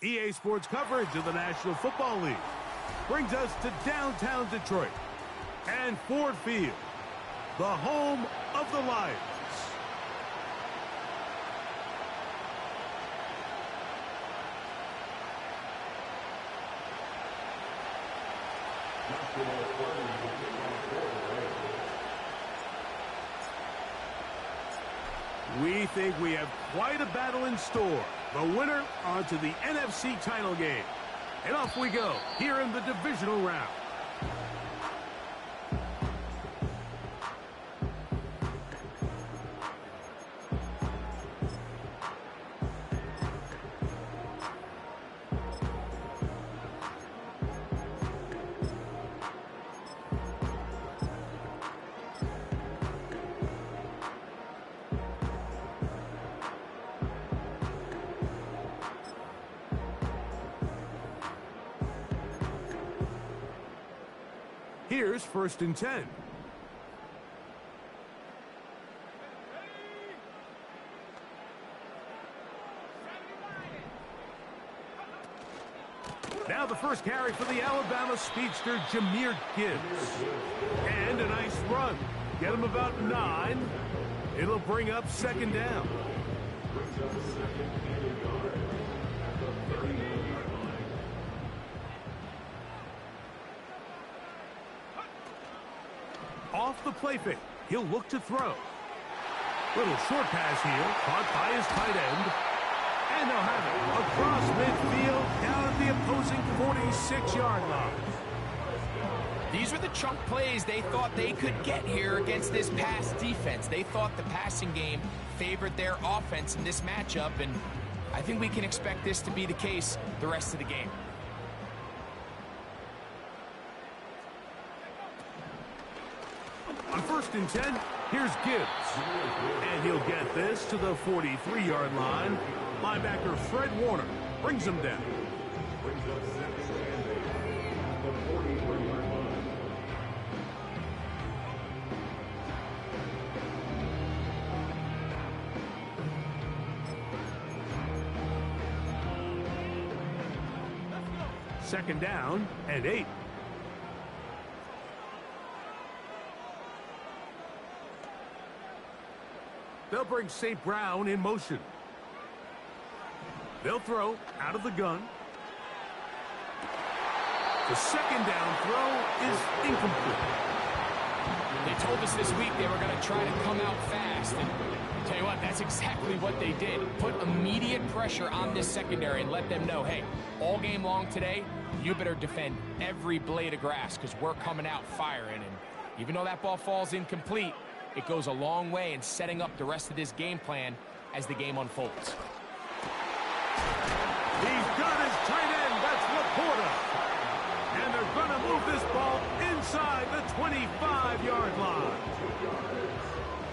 EA Sports coverage of the National Football League brings us to downtown Detroit and Ford Field, the home of the Lions. We think we have quite a battle in store. The winner onto the NFC title game. And off we go here in the divisional round. Here's 1st and 10. Now the first carry for the Alabama speedster, Jahmyr Gibbs. And a nice run. Get him about 9. It'll bring up 2nd down. Off the play fake. He'll look to throw. Little short pass here. Caught by his tight end. And they'll have it across midfield down at the opposing 46-yard line. These were the chunk plays they thought they could get here against this pass defense. They thought the passing game favored their offense in this matchup, and I think we can expect this to be the case the rest of the game. On 1st and 10, here's Gibbs. And he'll get this to the 43-yard line. Linebacker Fred Warner brings him down. Second down and 8. They'll bring St. Brown in motion. They'll throw out of the gun. The 2nd down throw is incomplete. They told us this week they were going to try to come out fast. And I'll tell you what, that's exactly what they did. Put immediate pressure on this secondary and let them know, hey, all game long today, you better defend every blade of grass because we're coming out firing. And even though that ball falls incomplete, it goes a long way in setting up the rest of this game plan as the game unfolds. He's got his tight end. That's Laporta. And they're going to move this ball inside the 25-yard line.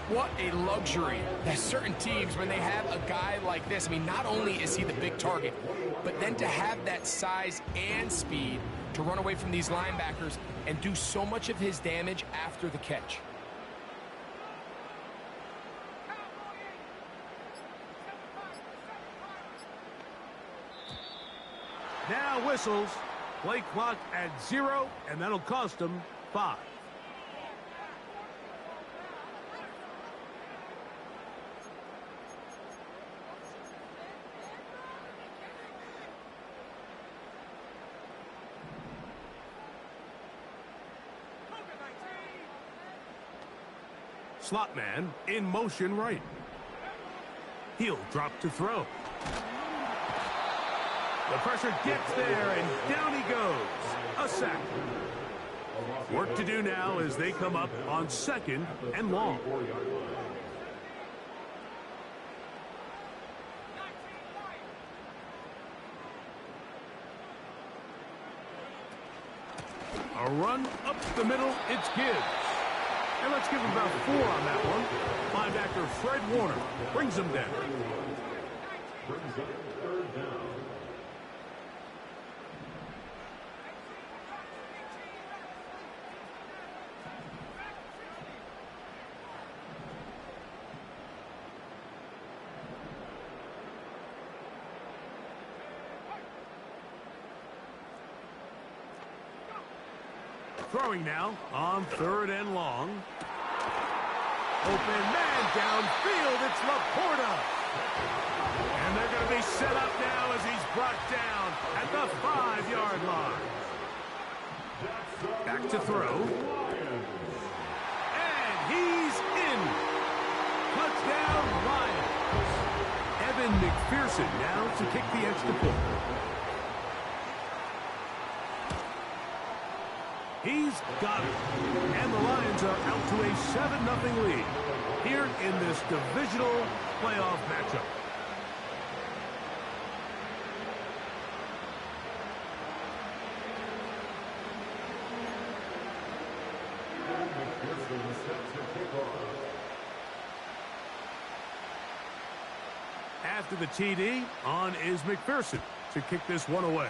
What a luxury. There's certain teams, when they have a guy like this, I mean, not only is he the big target, but then to have that size and speed to run away from these linebackers and do so much of his damage after the catch. Now whistles. Play clock at 0, and that'll cost them 5. Slot man in motion right. He'll drop to throw. The pressure gets there, and down he goes. A sack. Work to do now as they come up on 2nd and long. A run up the middle, it's Gibbs. And let's give him about 4 on that one. Linebacker Fred Warner brings him down. Throwing now on 3rd and long. Open man downfield. It's Laporta. And they're going to be set up now as he's brought down at the 5-yard line. Back to throw. And he's in. Touchdown, Lions. Evan McPherson now to kick the extra point. He's got it. And the Lions are out to a 7-0 lead here in this divisional playoff matchup. After the TD, on is McPherson to kick this one away.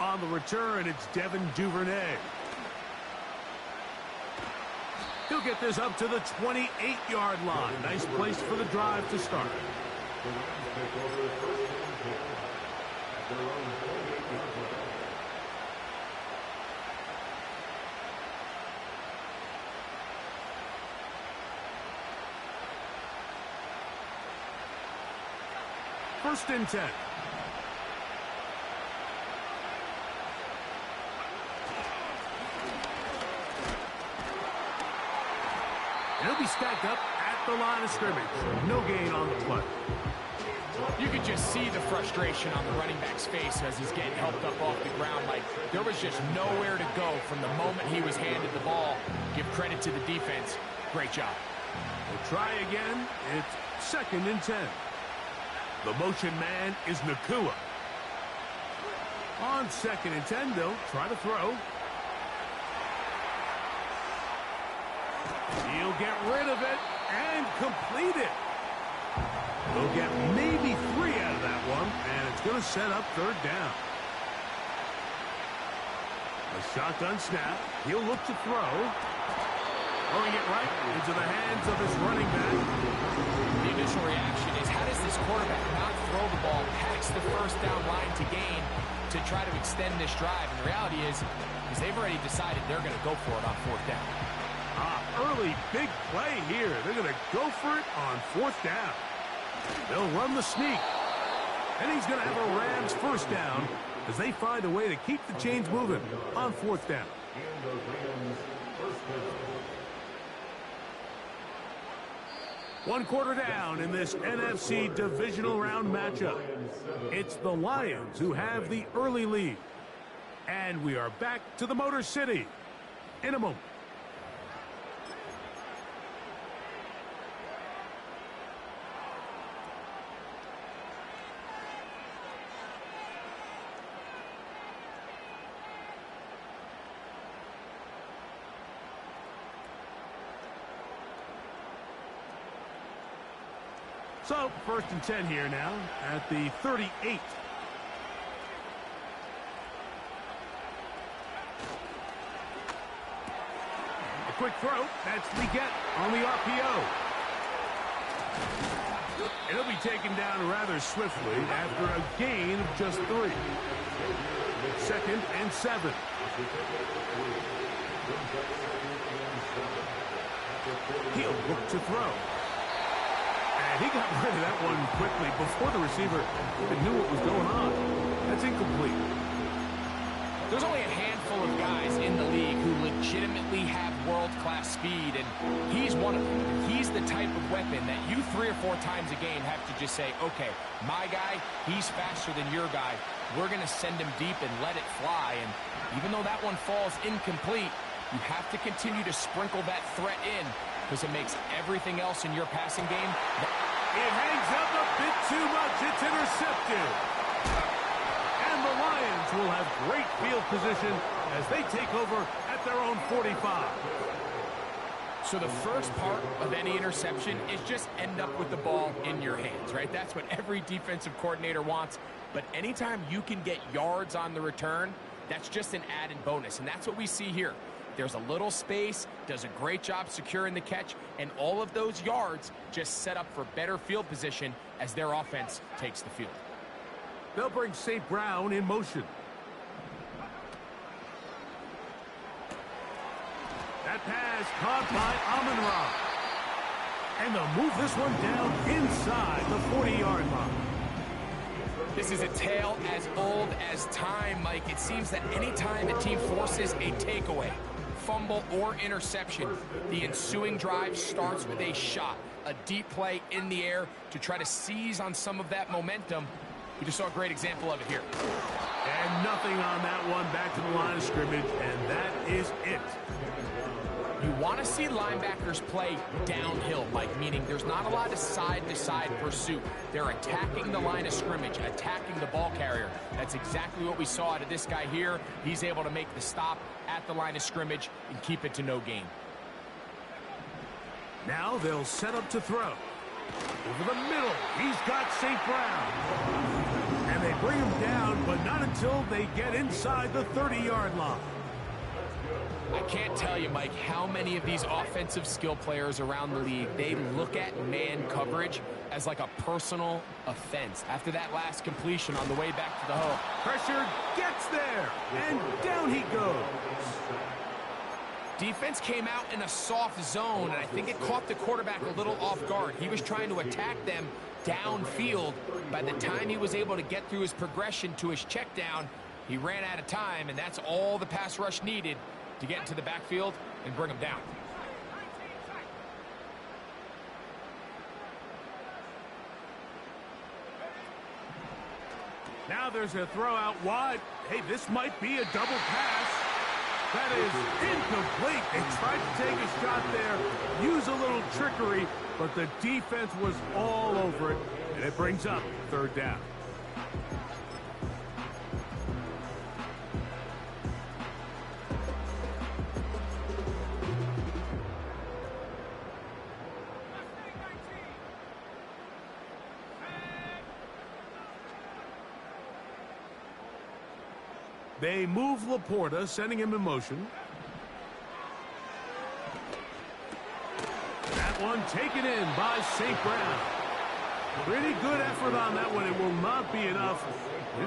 On the return, it's Devin Duvernay. He'll get this up to the 28-yard line. Nice place for the drive to start. First and 10. He'll be stacked up at the line of scrimmage. No gain on the play. You could just see the frustration on the running back's face as he's getting helped up off the ground. Like, there was just nowhere to go from the moment he was handed the ball. Give credit to the defense. Great job. We'll try again. It's 2nd and 10. The motion man is Nakua. On 2nd and 10, they'll try to throw. He'll get rid of it and complete it. They'll get maybe 3 out of that one, and it's going to set up 3rd down. A shotgun snap. He'll look to throw. Throwing it right into the hands of his running back. The initial reaction is, how does this quarterback not throw the ball past the 1st down line to gain to try to extend this drive? And the reality is they've already decided they're going to go for it on 4th down. Early big play here. They're going to go for it on 4th down. They'll run the sneak. And he's going to have a Rams 1st down as they find a way to keep the chains moving on 4th down. One quarter down in this NFC divisional round matchup. It's the Lions who have the early lead. And we are back to the Motor City in a moment. So, 1st and 10 here now at the 38. A quick throw. That's Leggett on the RPO. It'll be taken down rather swiftly after a gain of just 3. 2nd and 7. He'll look to throw. And he got rid of that one quickly before the receiver even knew what was going on. That's incomplete. There's only a handful of guys in the league who legitimately have world-class speed, and he's one of them. He's the type of weapon that you 3 or 4 times a game have to just say, okay, my guy, he's faster than your guy. We're going to send him deep and let it fly. And even though that one falls incomplete, you have to continue to sprinkle that threat in, because it makes everything else in your passing game. It hangs up a bit too much. It's intercepted. And the Lions will have great field position as they take over at their own 45. So the first part of any interception is just end up with the ball in your hands, right? That's what every defensive coordinator wants. But anytime you can get yards on the return, that's just an added bonus. And that's what we see here. There's a little space, does a great job securing the catch, and all of those yards just set up for better field position as their offense takes the field. They'll bring St. Brown in motion. pass caught by Amon-Ra. And they'll move this one down inside the 40-yard line. This is a tale as old as time, Mike. It seems that anytime a team forces a takeaway, fumble, or interception, the ensuing drive starts with a shot, a deep play in the air to try to seize on some of that momentum. We just saw a great example of it here. And nothing on that one, back to the line of scrimmage, and that is it. You want to see linebackers play downhill, Mike, meaning there's not a lot of side-to-side pursuit. They're attacking the line of scrimmage, attacking the ball carrier. That's exactly what we saw out of this guy here. He's able to make the stop at the line of scrimmage and keep it to no gain. Now they'll set up to throw. Over the middle, he's got St. Brown. And they bring him down, but not until they get inside the 30-yard line. I can't tell you, Mike, how many of these offensive skill players around the league, they look at man coverage as like a personal offense. After that last completion on the way back to the hole. Pressure gets there, and down he goes. Defense came out in a soft zone, and I think it caught the quarterback a little off guard. He was trying to attack them downfield. By the time he was able to get through his progression to his check down, he ran out of time, and that's all the pass rush needed to get into the backfield and bring him down. Now there's a throw out wide. Hey, this might be a double pass. That is incomplete. They tried to take a shot there, use a little trickery, but the defense was all over it, and it brings up third down. They move Laporta, sending him in motion. That one taken in by St. Brown. Pretty good effort on that one. It will not be enough.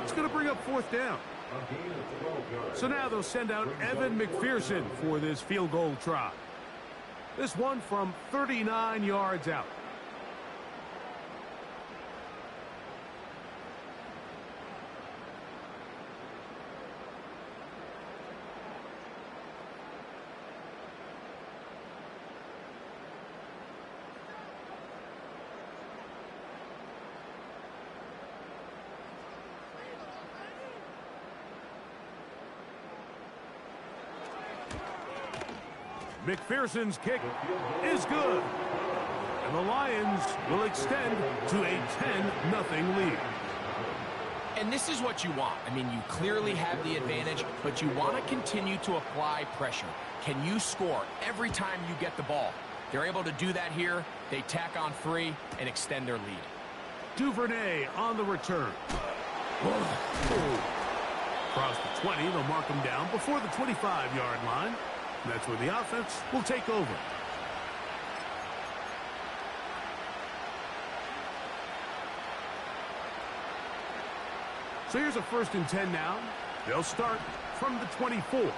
It's going to bring up fourth down. So now they'll send out Evan McPherson for this field goal try. This one from 39 yards out. McPherson's kick is good. And the Lions will extend to a 10-0 lead. And this is what you want. I mean, you clearly have the advantage, but you want to continue to apply pressure. Can you score every time you get the ball? They're able to do that here. They tack on 3 and extend their lead. Duvernay on the return. Across the 20, they'll mark him down before the 25-yard line. That's where the offense will take over. So here's a 1st and 10 now. They'll start from the 24. The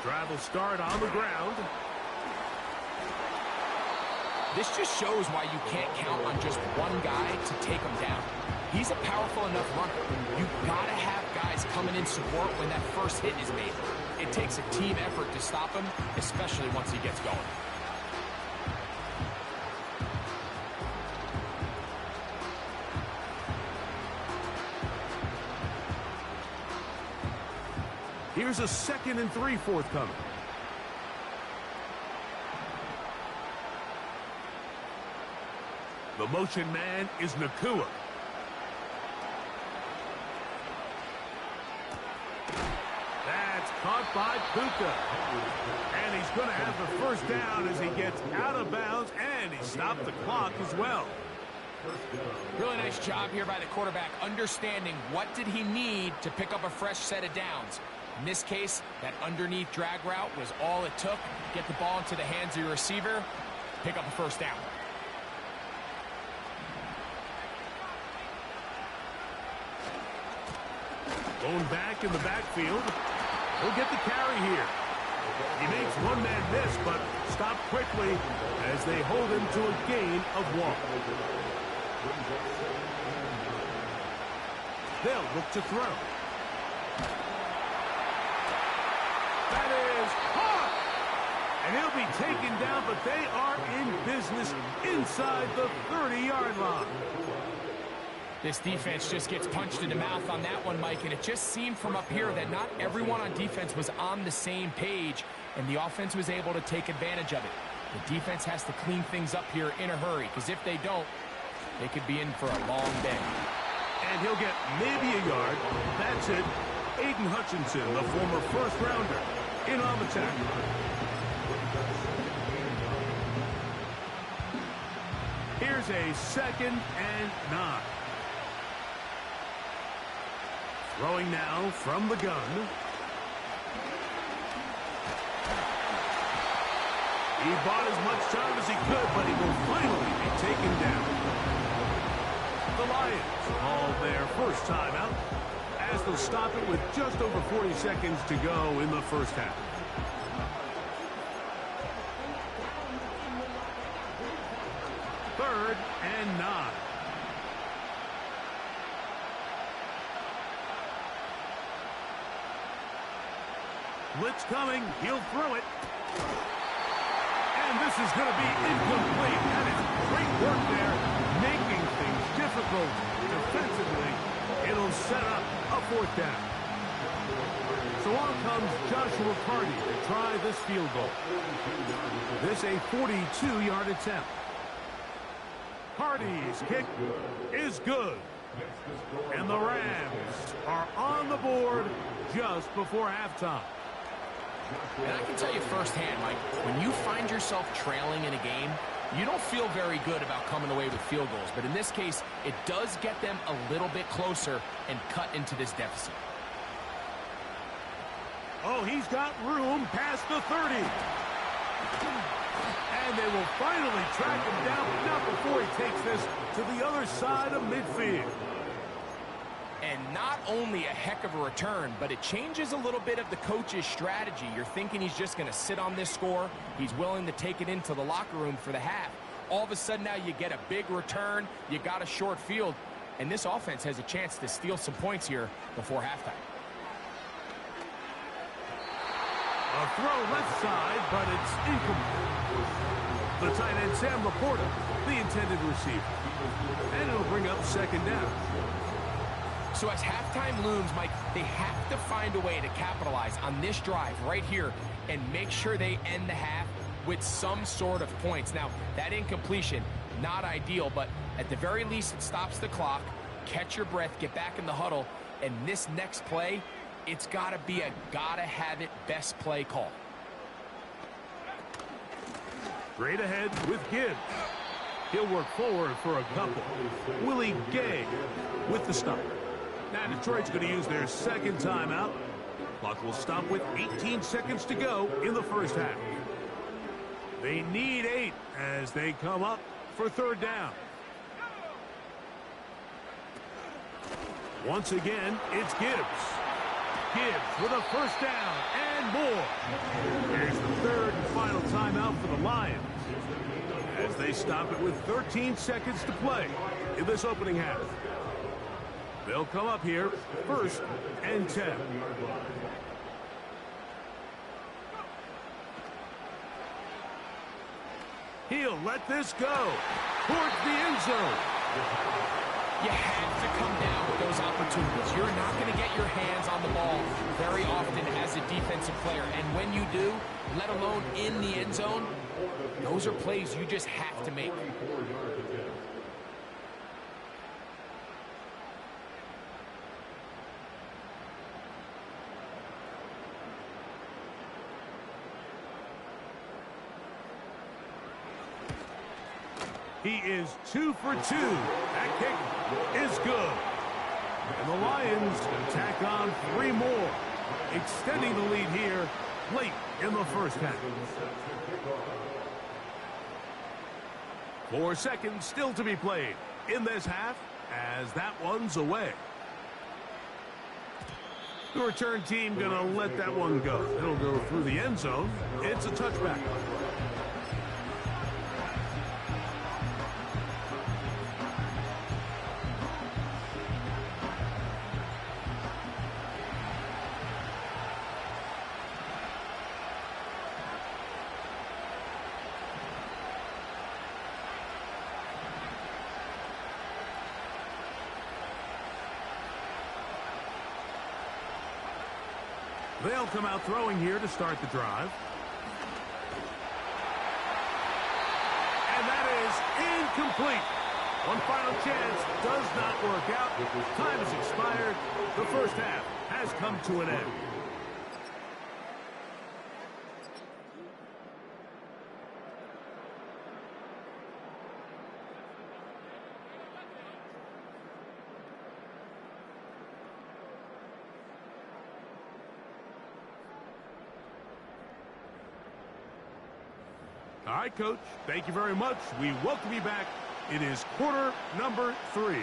drive will start on the ground. This just shows why you can't count on just one guy to take him down. He's a powerful enough runner. You've got to have guys coming in support when that first hit is made. It takes a team effort to stop him, especially once he gets going. Here's a 2nd and 3 forthcoming. The motion man is Nacua. That's caught by Puka. And he's going to have the first down as he gets out of bounds, and he stopped the clock as well. Really nice job here by the quarterback, understanding what did he need to pick up a fresh set of downs. In this case, that underneath drag route was all it took. Get the ball into the hands of your receiver, pick up a first down. Going back in the backfield. He'll get the carry here. He makes one man miss, but stopped quickly as they hold him to a gain of 1. They'll look to throw. That is caught! And he'll be taken down, but they are in business inside the 30-yard line. This defense just gets punched in the mouth on that one, Mike, and it just seemed from up here that not everyone on defense was on the same page, and the offense was able to take advantage of it. The defense has to clean things up here in a hurry, because if they don't, they could be in for a long day. And he'll get maybe a yard. That's it. Aiden Hutchinson, the former first-rounder, in on the tackle. Here's a 2nd and 9. Throwing now from the gun. He bought as much time as he could, but he will finally be taken down. The Lions call their first timeout as they'll stop it with just over 40 seconds to go in the first half. Third and 9. Blitz coming. He'll throw it. And this is going to be incomplete. That is great work there, making things difficult defensively. It'll set up a 4th down. So on comes Joshua Carty to try this field goal. This a 42-yard attempt. Carty's kick is good. And the Rams are on the board just before halftime. And I can tell you firsthand, Mike, when you find yourself trailing in a game, you don't feel very good about coming away with field goals. But in this case, it does get them a little bit closer and cut into this deficit. Oh, he's got room past the 30. And they will finally track him down, but not before he takes this to the other side of midfield. And not only a heck of a return, but it changes a little bit of the coach's strategy. You're thinking he's just going to sit on this score. He's willing to take it into the locker room for the half. All of a sudden now you get a big return. You got a short field. And this offense has a chance to steal some points here before halftime. A throw left side, but it's incomplete. The tight end, Sam Laporta, the intended receiver. And it'll bring up 2nd down. So as halftime looms, Mike, they have to find a way to capitalize on this drive right here and make sure they end the half with some sort of points. Now, that incompletion, not ideal, but at the very least, it stops the clock. Catch your breath, get back in the huddle, and this next play, it's got to be a gotta-have-it best play call. Straight ahead with Gibbs. He'll work forward for a couple. Willie Gay with the stop. Now Detroit's going to use their 2nd timeout. Clock will stop with 18 seconds to go in the first half. They need 8 as they come up for 3rd down. Once again, it's Gibbs. Gibbs with a 1st down and more. Here's the 3rd and final timeout for the Lions as they stop it with 13 seconds to play in this opening half. They'll come up here 1st and 10. He'll let this go towards the end zone. You have to come down with those opportunities. You're not going to get your hands on the ball very often as a defensive player. And when you do, let alone in the end zone, those are plays you just have to make. He is 2 for 2. That kick is good. And the Lions tack on 3 more, extending the lead here late in the first half. 4 seconds still to be played in this half as that one's away. The return team going to let that one go. It'll go through the end zone. It's a touchback. They'll come out throwing here to start the drive. And that is incomplete. One final chance does not work out. Time has expired. The first half has come to an end. All right, Coach, thank you very much. We welcome you back. It is quarter number 3.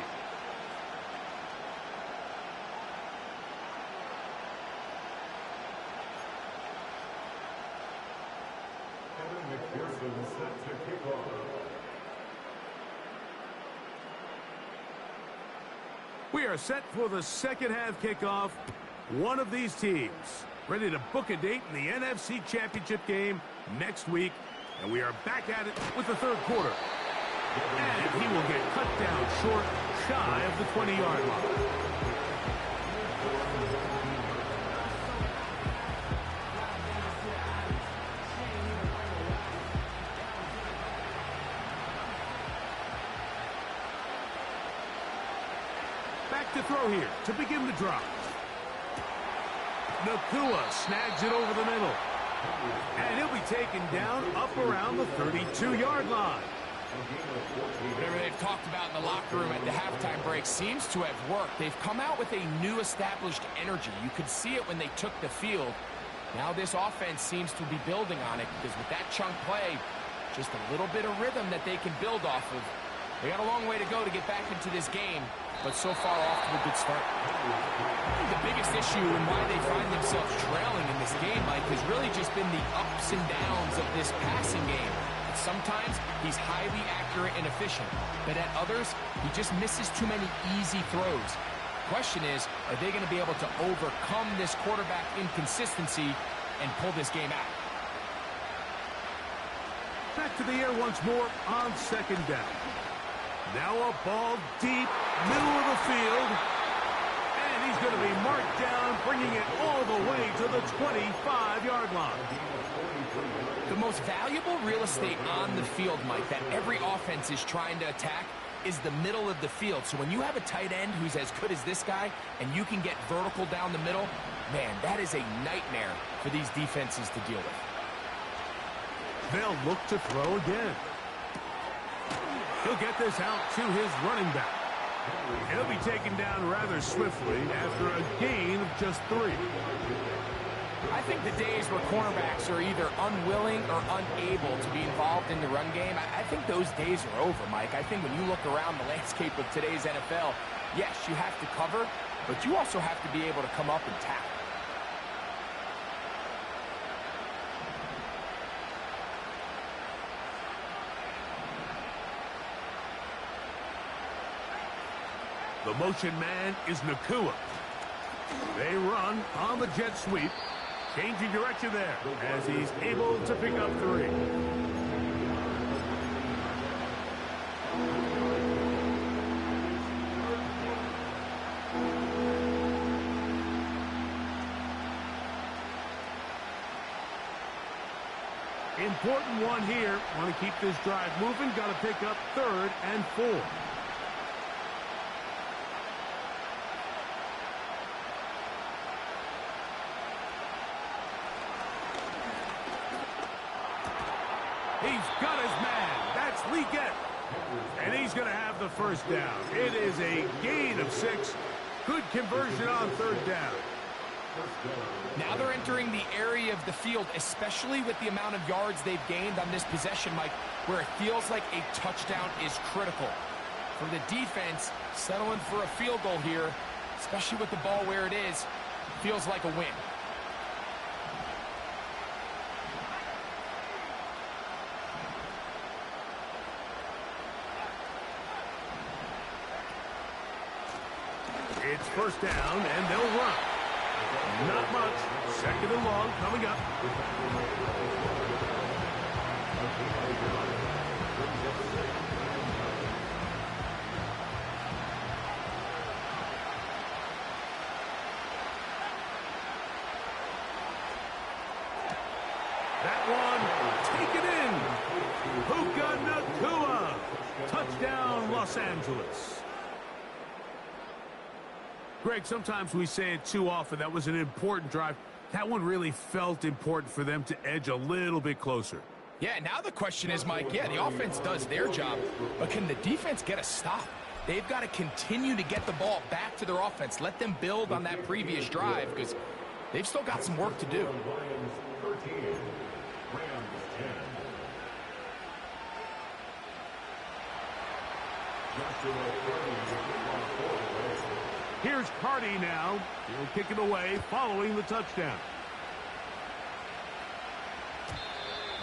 We are set for the second half kickoff. One of these teams ready to book a date in the NFC Championship game next week. And we are back at it with the third quarter. And he will get cut down short, shy of the 20-yard line. Back to throw here to begin the drive. Nacua snags it over the middle. And he'll be taken down up around the 32-yard line. Whatever they've talked about in the locker room at the halftime break seems to have worked. They've come out with a new established energy. You could see it when they took the field. Now this offense seems to be building on it because with that chunk play, just a little bit of rhythm that they can build off of. They got a long way to go to get back into this game, but so far off to a good start. The biggest issue and why they find themselves trailing in this game, Mike, has really just been the ups and downs of this passing game. Sometimes he's highly accurate and efficient, but at others, he just misses too many easy throws. Question is, are they going to be able to overcome this quarterback inconsistency and pull this game out? Back to the air once more on second down. Now a ball deep, middle of the field. And he's going to be marked down, bringing it all the way to the 25-yard line. The most valuable real estate on the field, Mike, that every offense is trying to attack is the middle of the field. So when you have a tight end who's as good as this guy and you can get vertical down the middle, man, that is a nightmare for these defenses to deal with. They'll look to throw again. He'll get this out to his running back. He'll be taken down rather swiftly after a gain of just 3. I think the days where cornerbacks are either unwilling or unable to be involved in the run game, I think those days are over, Mike. I think when you look around the landscape of today's NFL, yes, you have to cover, but you also have to be able to come up and tackle. The motion man is Nacua. They run on the jet sweep. Changing direction there as he's able to pick up 3. Important one here. Want to keep this drive moving. Got to pick up 3rd and 4. He's got his man. That's Legette. And he's going to have the first down. It is a gain of 6. Good conversion on 3rd down. Now they're entering the area of the field, especially with the amount of yards they've gained on this possession, Mike, where it feels like a touchdown is critical. For the defense, settling for a field goal here, especially with the ball where it is, feels like a win. It's first down, and they'll run. Not much. Second and long coming up. That one taken in. Puka Nacua. Touchdown, Los Angeles. Greg, sometimes we say it too often. That was an important drive. That one really felt important for them to edge a little bit closer. Yeah, now the question is, Mike, yeah, the offense does their job, but can the defense get a stop? They've got to continue to get the ball back to their offense. Let them build on that previous drive because they've still got some work to do. Here's Carty now. He'll kick it away following the touchdown.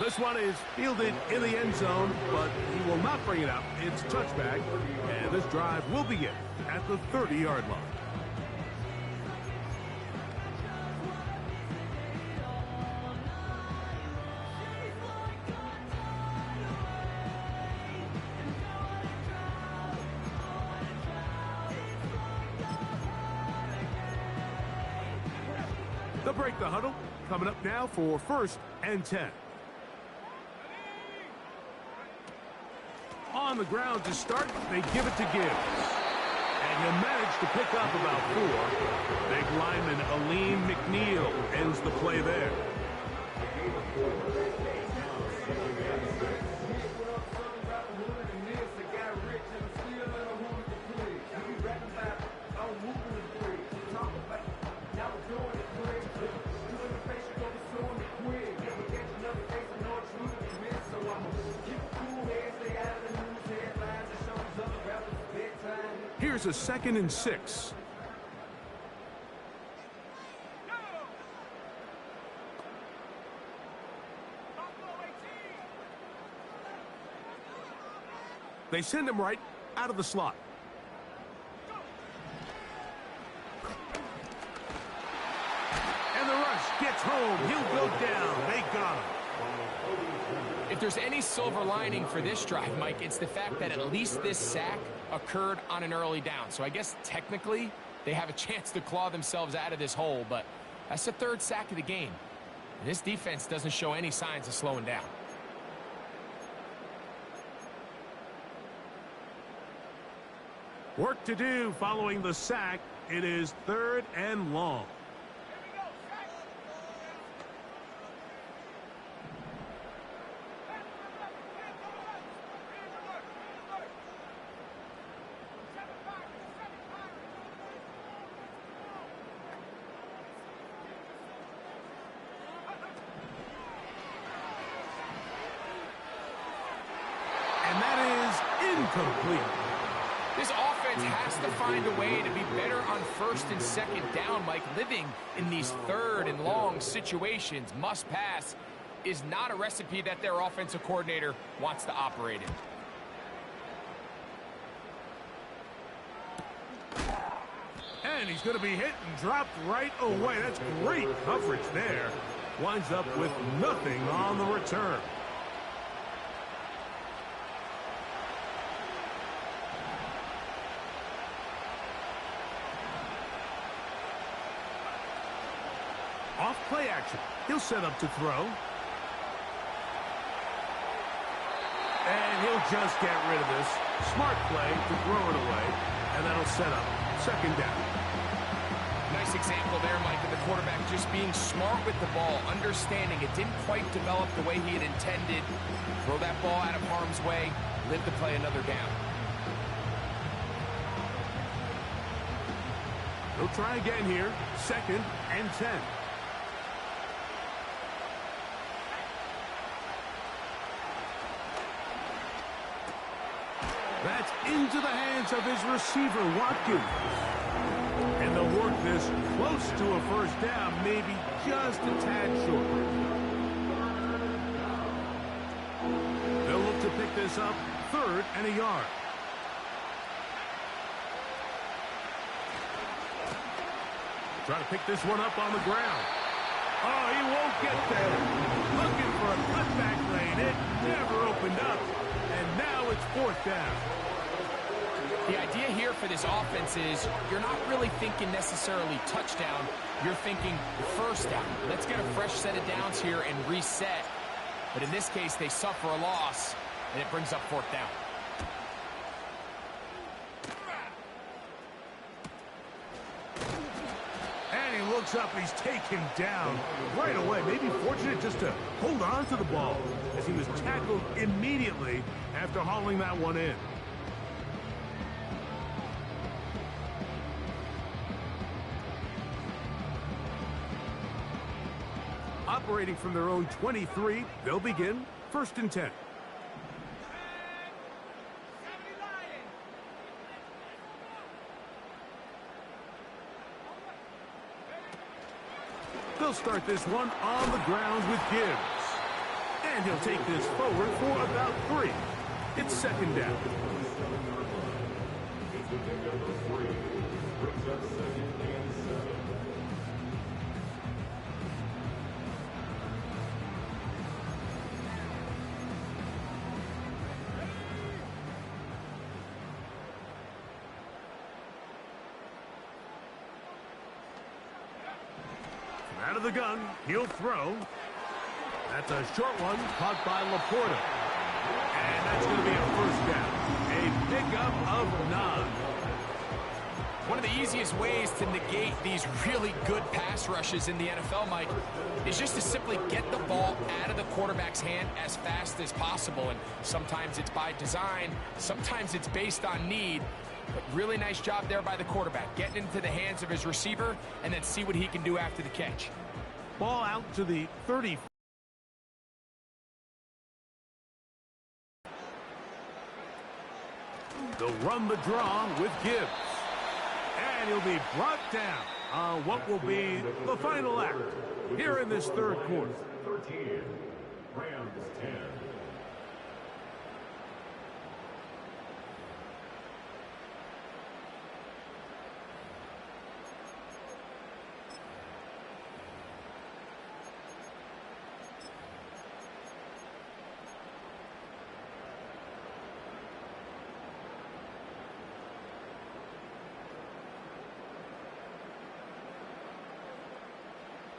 This one is fielded in the end zone, but he will not bring it up. It's touchback, and this drive will begin at the 30-yard line. They'll break the huddle. Coming up now for 1st and 10. On the ground to start, they give it to Gibbs. And he'll manage to pick up about 4. Big lineman Aleem McNeil ends the play there. Here's a 2nd and 6. They send him right out of the slot. And the rush gets home. He'll go down. They got him. If there's any silver lining for this drive, Mike, it's the fact that at least this sack occurred on an early down. So I guess technically they have a chance to claw themselves out of this hole, but that's the 3rd sack of the game. And this defense doesn't show any signs of slowing down. Work to do following the sack. It is 3rd and long. Incomplete. This offense has to find a way to be better on 1st and 2nd down, Mike. Living in these 3rd and long situations, must pass, is not a recipe that their offensive coordinator wants to operate in. And he's going to be hit and dropped right away. That's great coverage there. Winds up with nothing on the return. Off play action. He'll set up to throw. And he'll just get rid of this. Smart play to throw it away. And that'll set up 2nd down. Nice example there, Mike, of the quarterback just being smart with the ball, understanding it didn't quite develop the way he had intended. Throw that ball out of harm's way, live to play another down. He'll try again here. 2nd and 10. That's into the hands of his receiver, Watkins. And the work this close to a first down, maybe just a tad short. They'll look to pick this up, 3rd and a yard. Try to pick this one up on the ground. Oh, he won't get there. Looking for a cutback lane. It never opened up. And now it's 4th down. The idea here for this offense is you're not really thinking necessarily touchdown. You're thinking first down. Let's get a fresh set of downs here and reset. But in this case, they suffer a loss, and it brings up 4th down. And he looks up, he's taken down right away. Maybe fortunate just to hold on to the ball as he was tackled immediately after hauling that one in. Operating from their own 23, they'll begin 1st and 10. They'll start this one on the ground with Gibbs. And he'll take this forward for about 3. It's 2nd down. Out of the gun, he'll throw. That's a short one, caught by Laporta. And that's going to be a 1st down. A pickup of 9. One of the easiest ways to negate these really good pass rushes in the NFL, Mike, is just to simply get the ball out of the quarterback's hand as fast as possible. And sometimes it's by design, sometimes it's based on need. But really nice job there by the quarterback, getting into the hands of his receiver and then see what he can do after the catch. Ball out to the 30. They'll run the draw with Gibbs. And he'll be brought down on what will be the final act here in this 3rd quarter. 13, Rams 10.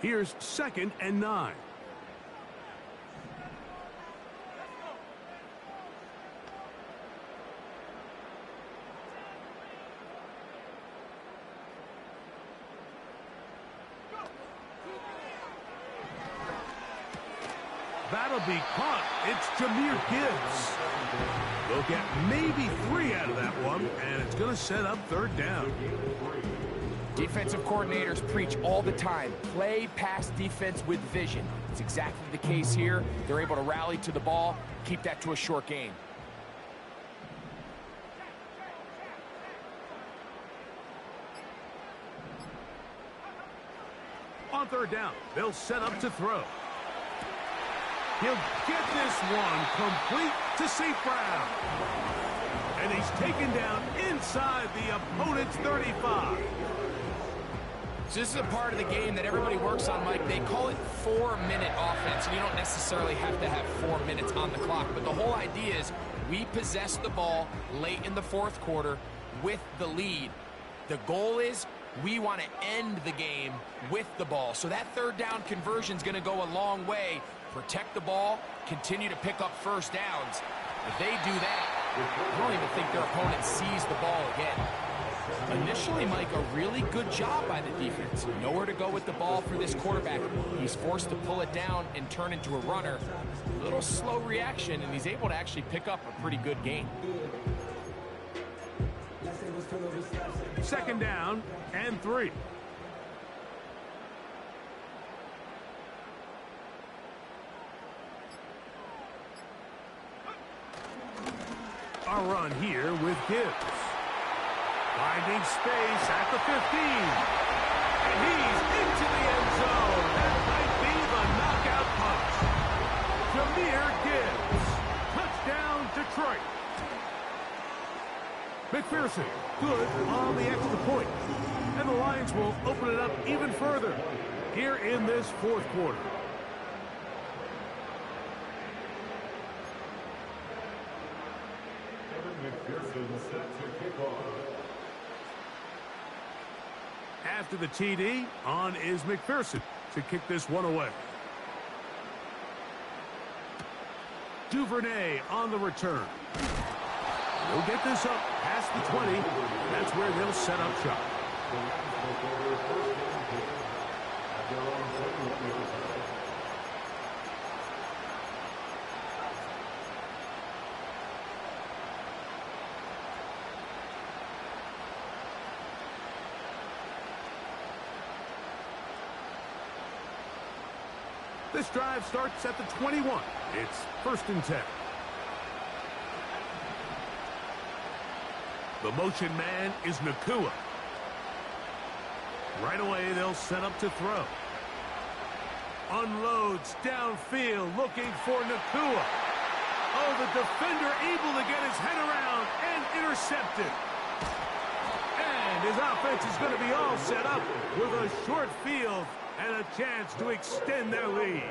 Here's 2nd and 9. That'll be caught. It's Jahmyr Gibbs. They'll get maybe 3 out of that one, and it's going to set up 3rd down. Defensive coordinators preach all the time, play pass defense with vision. It's exactly the case here. They're able to rally to the ball, keep that to a short game. On 3rd down, they'll set up to throw. He'll get this one complete to St. Brown. And he's taken down inside the opponent's 35. So this is a part of the game that everybody works on, Mike. They call it 4-minute offense, and you don't necessarily have to have 4 minutes on the clock. But the whole idea is we possess the ball late in the 4th quarter with the lead. The goal is we want to end the game with the ball. So that 3rd down conversion is going to go a long way. Protect the ball, continue to pick up first downs. If they do that, I don't even think their opponent sees the ball again. Initially, Mike, a really good job by the defense. Nowhere to go with the ball for this quarterback. He's forced to pull it down and turn into a runner. A little slow reaction, and he's able to actually pick up a pretty good gain. 2nd down and 3. A run here with Gibbs. Finding space at the 15. And he's into the end zone. That might be the knockout punch. Jahmyr Gibbs. Touchdown, Detroit. McPherson, good on the extra point. And the Lions will open it up even further here in this fourth quarter. After the TD, on is McPherson to kick this one away. Duvernay on the return. They'll get this up past the 20. That's where they'll set up shop. This drive starts at the 21. It's 1st and 10. The motion man is Nacua. Right away, they'll set up to throw. Unloads downfield, looking for Nacua. Oh, the defender able to get his head around and intercepted. And his offense is going to be all set up with a short field and a chance to extend their lead.